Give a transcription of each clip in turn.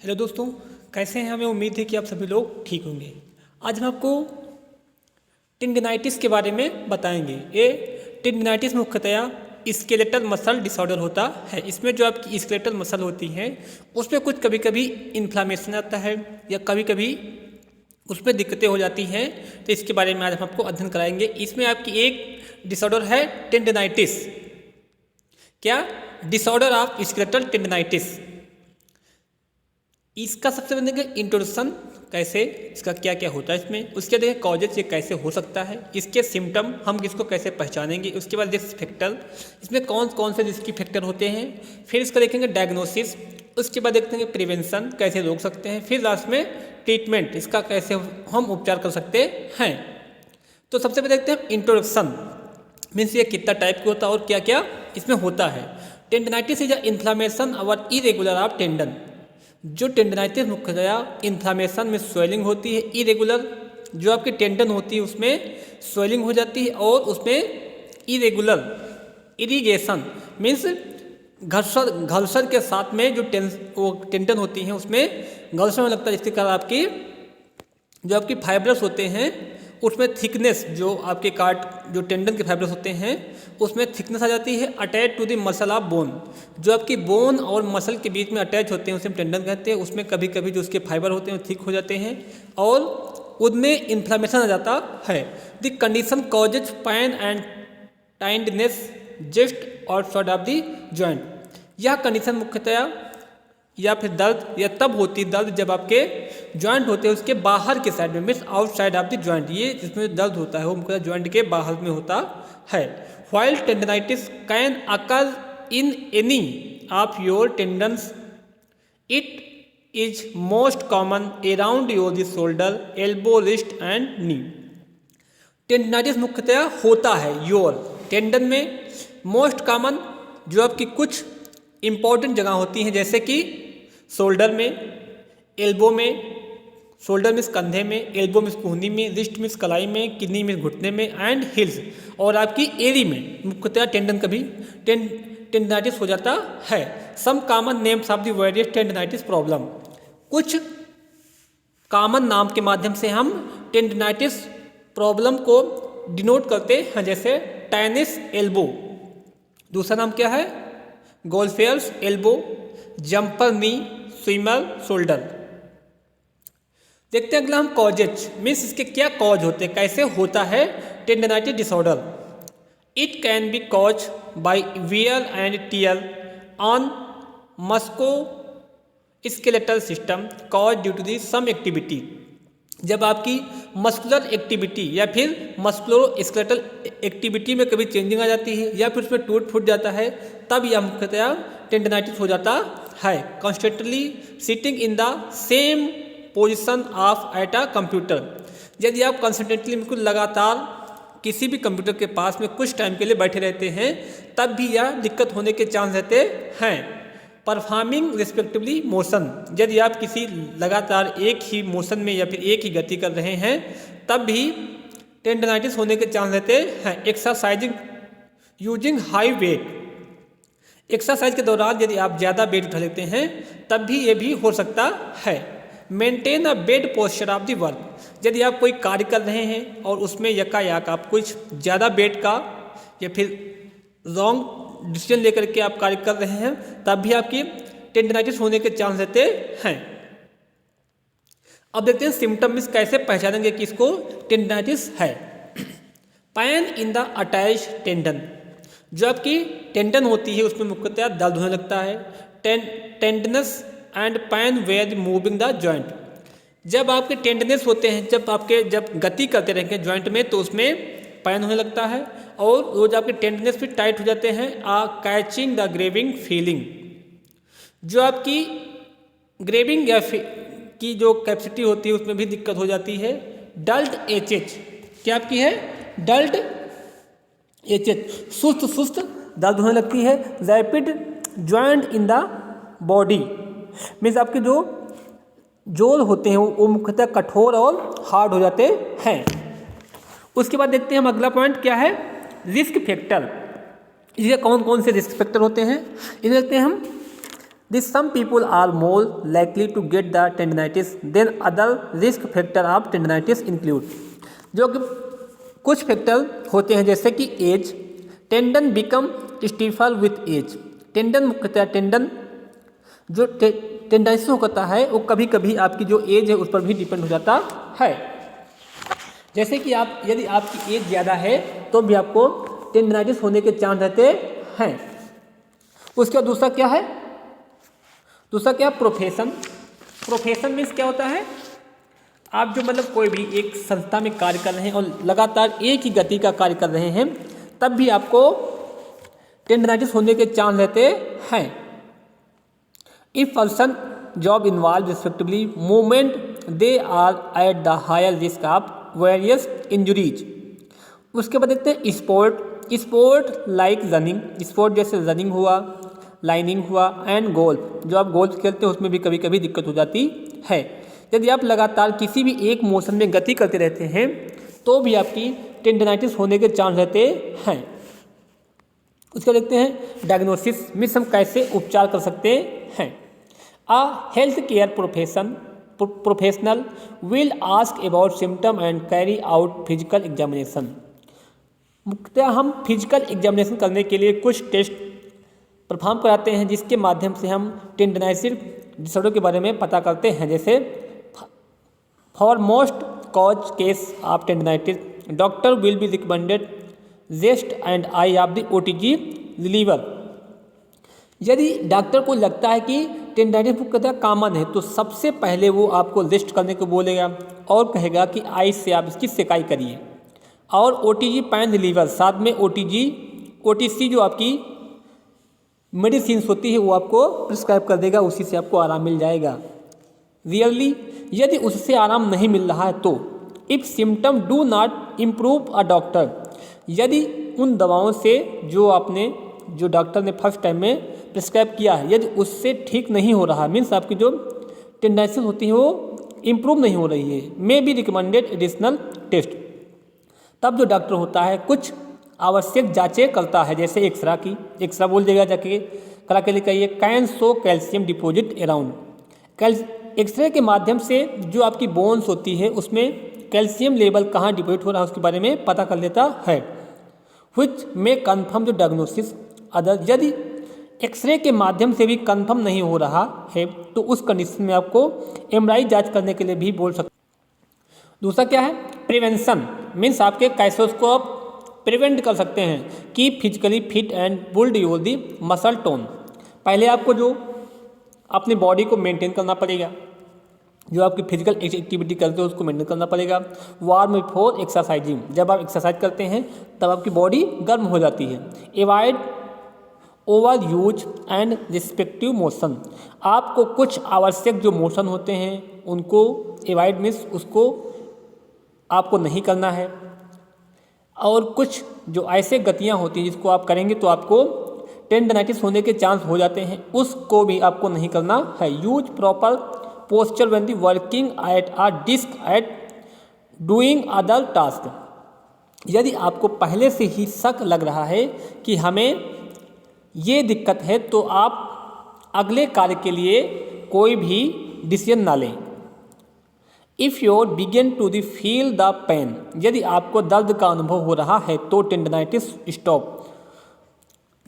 Hello दोस्तों, कैसे हैं? हमें उम्मीद है कि आप सभी लोग ठीक होंगे। आज हम आपको टेंडिनाइटिस के बारे में बताएंगे। ये टेंडिनाइटिस मुख्यतया स्केलेटल मसल डिसऑर्डर होता है। इसमें जो आपकी स्केलेटल मसल होती हैं उसमें कुछ कभी कभी इन्फ्लामेशन आता है या कभी कभी उसमें दिक्कतें हो जाती हैं। तो इसके बारे में आज हम आपको अध्ययन कराएंगे। इसमें आपकी एक डिसऑर्डर है टेंडिनाइटिस। क्या? Disorder of skeletal tendinitis. इसका सबसे पहले इंट्रोडक्शन, कैसे इसका क्या क्या होता है इसमें, उसके देखिए कॉजेज ये कैसे हो सकता है, इसके सिम्टम हम किसको कैसे पहचानेंगे, उसके बाद रिस्क फैक्टर, इसमें कौन कौन से रिस्क फैक्टर होते हैं, फिर इसका देखेंगे डायग्नोसिस, उसके बाद देखते हैं प्रिवेंशन कैसे रोक सकते हैं, फिर लास्ट में ट्रीटमेंट इसका कैसे हम उपचार कर सकते हैं। तो सबसे पहले देखते हैं इंट्रोडक्शन, मीन्स ये कितना टाइप का होता है और क्या क्या इसमें होता है। टेंडिनाइटिस इज अ इन्फ्लामेशन और इरेगुलर ऑफ टेंडन। जो टेंडिनाइटिस मुख्यतया इन्फ्लामेशन में स्वेलिंग होती है, इरेगुलर जो आपकी टेंडन होती है उसमें स्वेलिंग हो जाती है, और उसमें इरेगुलर इरिगेशन मीन्स घर्षण के साथ में जो टेंडन होती हैं उसमें घर्षण में लगता है, जिसके कारण आपकी जो आपकी फाइब्रस होते हैं उसमें थिकनेस, जो आपके जो टेंडन के फाइब्रस होते हैं उसमें थिकनेस आ जाती है। Attach to the muscle of bone, जो आपकी बोन और मसल के बीच में अटैच होते हैं उसे हम टेंडन कहते हैं। उसमें कभी कभी जो उसके फाइबर होते हैं वो थिक हो जाते हैं और उनमें इन्फ्लामेशन आ जाता है। The condition causes pain and tenderness just outside of the joint. यह कंडीशन मुख्यतया या फिर दर्द या तब होती है दर्द जब आपके जॉइंट होते हैं उसके बाहर के साइड में, means outside of the joint. ये जिसमें दर्द होता है वो मुख्यतः जॉइंट के बाहर में होता है। While tendinitis can occur in any of your tendons, it is most common around your the shoulder, elbow, wrist and knee. Tendinitis मुख्यतया होता है योर टेंडन में। मोस्ट कॉमन जो आपकी कुछ इंपॉर्टेंट जगह होती हैं, जैसे कि शोल्डर में, एल्बो में, शोल्डर मीन्स कंधे में, एल्बो मीन्स कोहनी में, रिस्ट मीन्स कलाई में, किडनी मीन्स घुटने में, एंड हिल्स और आपकी एरी में मुख्यतः टेंडन कभी टेंडिनाइटिस हो जाता है। Some common names of the various tendinitis problem. कुछ कॉमन नाम के माध्यम से हम टेंडिनाइटिस प्रॉब्लम को डिनोट करते हैं, जैसे टेनिस एल्बो, दूसरा नाम क्या है गोल्फर्स एल्बो, जंपर नी, स्विमर शोल्डर। देखते हैं अगला हम कॉजेज, मीन्स इसके क्या कॉज होते हैं, कैसे होता है tendinitis disorder. It can be cause by wear and tear on musculoskeletal system cause due to the some activity. जब आपकी मस्कुलर एक्टिविटी या फिर मस्कुलर स्केलेटल एक्टिविटी में कभी चेंजिंग आ जाती है या फिर उसमें टूट फूट जाता है, तब यह मुख्यतया टेंडिनाइटिस हो जाता है। Constantly sitting in the same position of at a computer. यदि आप कंसिस्टेंटली बिल्कुल लगातार किसी भी कंप्यूटर के पास में कुछ टाइम के लिए बैठे रहते हैं, तब भी यह दिक्कत होने के चांस रहते हैं। परफॉर्मिंग रिस्पेक्टिवली मोशन, यदि आप किसी लगातार एक ही मोशन में या फिर एक ही गति कर रहे हैं, तब भी टेंडिनाइटिस होने के चांस रहते हैं। Exercising using high wait, exercise के दौरान यदि आप ज़्यादा वेट उठा लेते हैं तब भी ये भी हो सकता है। Maintain a bed posture of the work, यदि आप कोई कार्य कर रहे हैं और उसमें यकायक आप कुछ ज़्यादा वेट का या फिर रॉन्ग डिसीजन लेकर के आप कार्य कर रहे हैं, तब भी आपकी टेंडिनाइटिस होने के चांस रहते हैं। अब देखते हैं सिम्टम मीन्स कैसे पहचानेंगे कि इसको टेंडिनाइटिस है। Pain in the attach tendon, जो आपकी टेंडन होती है उसमें मुख्यतः दर्द होने लगता है। Tenderness and pain where moving the joint, जब आपके टेंडनेस होते हैं, जब गति करते रहेंगे जॉइंट में तो उसमें पेन होने लगता है, और वो जब आपके टेंडनेस भी टाइट हो जाते हैं। कैचिंग द ग्रेविंग फीलिंग, जो आपकी ग्रेविंग या की जो कैपेसिटी होती है उसमें भी दिक्कत हो जाती है। डल्ट एचएच, क्या आपकी है डल्ट एचएच, सुस्त सुस्त दर्द होने लगती है। Rapid joint in the body, means आपके जो जोड़ होते हैं वो मुख्यतः कठोर और हार्ड हो जाते हैं। उसके बाद देखते हैं हम अगला पॉइंट क्या है, रिस्क फैक्टर। इसके कौन कौन से रिस्क फैक्टर होते हैं, इन्हें देखते हैं हम। This some people are more likely to get the tendinitis than other risk factor of tendinitis include. जो कि कुछ फैक्टर होते हैं जैसे कि age, tendon become stiffer with age. Tendon मुख्यतः टेंडन जो टेंडेंसी होता है वो कभी कभी आपकी जो एज है उस पर भी डिपेंड हो जाता है। जैसे कि आप यदि आपकी एज ज़्यादा है तो भी आपको टेंडनाइटिस होने के चांस रहते हैं। उसके बाद दूसरा क्या है, दूसरा क्या, प्रोफेशन। प्रोफेशन मीन्स क्या होता है, आप जो मतलब कोई भी एक संस्था में कार्य कर रहे हैं और लगातार एक ही गति का कार्य कर रहे हैं तब भी आपको टेंडनाइटिस होने के चांस रहते हैं। If person job involve respectively movement they are at the higher risk of various injuries. उसके बाद देखते हैं sport. Sport like running, sport जैसे रनिंग हुआ, लाइनिंग हुआ एंड गोल्फ। जो आप गोल्फ खेलते हैं उसमें भी कभी कभी दिक्कत हो जाती है। यदि आप लगातार किसी भी एक मोशन में गति करते रहते हैं तो भी आपकी टेंडनाइटिस होने के चांस रहते हैं। उसका देखते हैं डायग्नोसिस मीन्स हम कैसे उपचार कर सकते हैं। अ health care professional will ask about symptom and carry out physical examination. मुख्यतः हम फिजिकल एग्जामिनेशन करने के लिए कुछ टेस्ट परफॉर्म कराते हैं जिसके माध्यम से हम टेंडनाइटिस डिसऑर्डर के बारे में पता करते हैं। जैसे for most cause case of tendinitis doctor will be recommended rest and I of the OTG reliever. यदि डॉक्टर को लगता है कि टेंडनाइटिस मुख्यतः कॉमन है तो सबसे पहले वो आपको रेस्ट करने को बोलेगा और कहेगा कि आइस से आप इसकी सेकाई करिए। और ओटीजी पेन रिलीवर, साथ में ओटीसी जो आपकी मेडिसिन होती है वो आपको प्रिस्क्राइब कर देगा, उसी से आपको आराम मिल जाएगा। रियरली यदि उससे आराम नहीं मिल रहा है तो if symptom do not improve a doctor, यदि उन दवाओं से जो डॉक्टर ने फर्स्ट टाइम में प्रिस्क्राइब किया है यदि उससे ठीक नहीं हो रहा, मीन्स आपकी जो टेंडेंसी होती है वो इम्प्रूव नहीं हो रही है, may be recommended additional test. तब जो डॉक्टर होता है कुछ आवश्यक जांचें करता है जैसे एक्सरा बोल देगा जाके करा के लिए कहिए can show calcium deposit around. X-ray के माध्यम से जो आपकी बोन्स होती है उसमें कैल्शियम लेवल कहाँ डिपॉजिट हो रहा है उसके बारे में पता कर लेता है। विच में कन्फर्म जो डायग्नोसिस अदर, यदि एक्सरे के माध्यम से भी कन्फर्म नहीं हो रहा है तो उस कंडीशन में आपको एमआरआई जांच करने के लिए भी बोल सकते। दूसरा क्या है, प्रिवेंशन मीन्स आपके कैसे उसको आप प्रिवेंट कर सकते हैं कि physically fit and built your the muscle tone. पहले आपको जो अपनी बॉडी को मेंटेन करना पड़ेगा, जो आपकी फिजिकल एक्टिविटी करते हो उसको मेंटेन करना पड़ेगा। वार्म बिफोर एक्सरसाइजिंग, जब आप एक्सरसाइज करते हैं तब आपकी बॉडी गर्म हो जाती है। Avoid over use and respective motion, आपको कुछ आवश्यक जो मोशन होते हैं उनको एवॉइड मीन्स उसको आपको नहीं करना है। और कुछ जो ऐसे गतियाँ होती हैं जिसको आप करेंगे तो आपको टेंडनाइटिस होने के चांस हो जाते हैं, उसको भी आपको नहीं करना है। Use proper posture when the working at a desk at doing other task, यदि आपको पहले से ही शक लग रहा है कि हमें ये दिक्कत है तो आप अगले कार्य के लिए कोई भी डिसीजन ना लें। If you begin to the feel the pain, यदि आपको दर्द का अनुभव हो रहा है तो टेंडनाइटिस स्टॉप।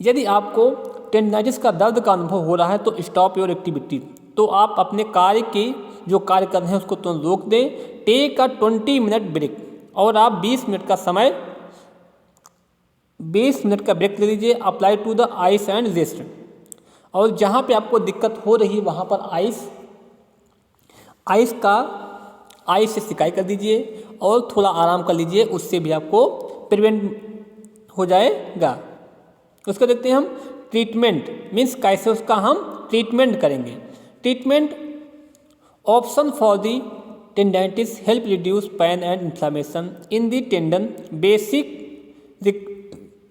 यदि आपको टेंडनाइटिस का दर्द का अनुभव हो रहा है तो स्टॉप योर एक्टिविटी, तो आप अपने कार्य की जो कार्य कर रहे हैं उसको तुरंत रोक दें। टेक अ 20 मिनट ब्रेक, और आप 20 मिनट का ब्रेक ले लीजिए। Apply to the ice and rest, और जहाँ पे आपको दिक्कत हो रही है वहाँ पर आइस से सिकाई कर दीजिए और थोड़ा आराम कर लीजिए, उससे भी आपको प्रिवेंट हो जाएगा। उसको देखते हैं हम ट्रीटमेंट मीन्स कैसे उसका हम ट्रीटमेंट करेंगे। Treatment option for the tendinitis help reduce pain and inflammation in the tendon. Basic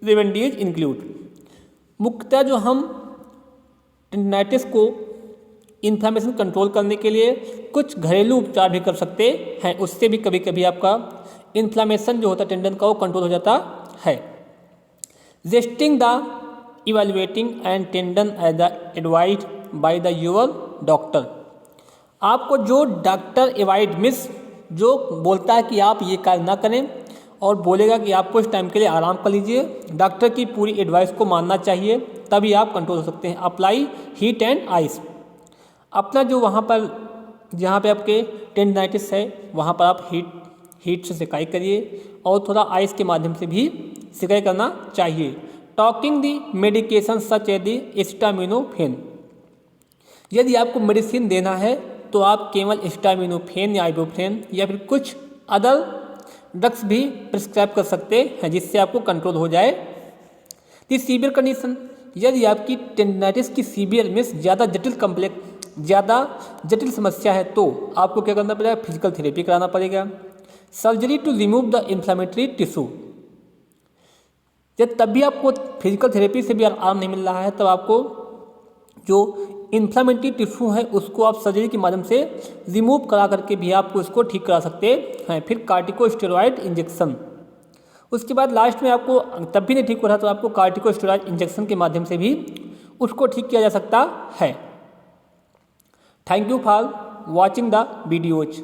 remedies include, मुख्यतः जो हम टेंडेंटिस को इन्फ्लामेशन कंट्रोल करने के लिए कुछ घरेलू उपचार भी कर सकते हैं, उससे भी कभी कभी आपका इन्फ्लामेशन जो होता है टेंडन का वो कंट्रोल हो जाता है। Resting the evaluating and tendon as the advise by the your doctor. आपको जो डॉक्टर एवाइड मिस जो बोलता है कि आप ये कार्य ना करें और बोलेगा कि आपको इस टाइम के लिए आराम कर लीजिए, डॉक्टर की पूरी एडवाइस को मानना चाहिए, तभी आप कंट्रोल हो सकते हैं। Apply heat and ice. अपना जो वहाँ पर जहाँ पे आपके टेंडाइटिस है वहाँ पर आप हीट से सिकाई करिए और थोड़ा आइस के माध्यम से भी सिकाई करना चाहिए। Talking the medication such as the acetaminophen. यदि आपको मेडिसिन देना है तो आप केवल एस्टामिनोफेन या आइबुप्रोफेन या फिर कुछ अदर ड्रग्स भी प्रिस्क्राइब कर सकते हैं जिससे आपको कंट्रोल हो जाए। दी सीवियर कंडीशन, यदि आपकी टेंडाइटिस की सीवियर मीन्स ज़्यादा जटिल समस्या है तो आपको क्या करना पड़ेगा, फिजिकल थेरेपी कराना पड़ेगा। Surgery to remove the inflammatory tissue, जब तब भी आपको फिजिकल थेरेपी से भी आराम नहीं मिल रहा है तब आपको जो इन्फ्लेमेटरी टिश्यू है उसको आप सर्जरी के माध्यम से रिमूव करा करके भी आपको इसको ठीक करा सकते हैं। फिर कार्टिकोस्टेरॉइड इंजेक्शन, उसके बाद लास्ट में आपको तब भी नहीं ठीक हो रहा तो आपको कार्टिकोस्टेरॉइड इंजेक्शन के माध्यम से भी उसको ठीक किया जा सकता है। Thank you for watching the videos.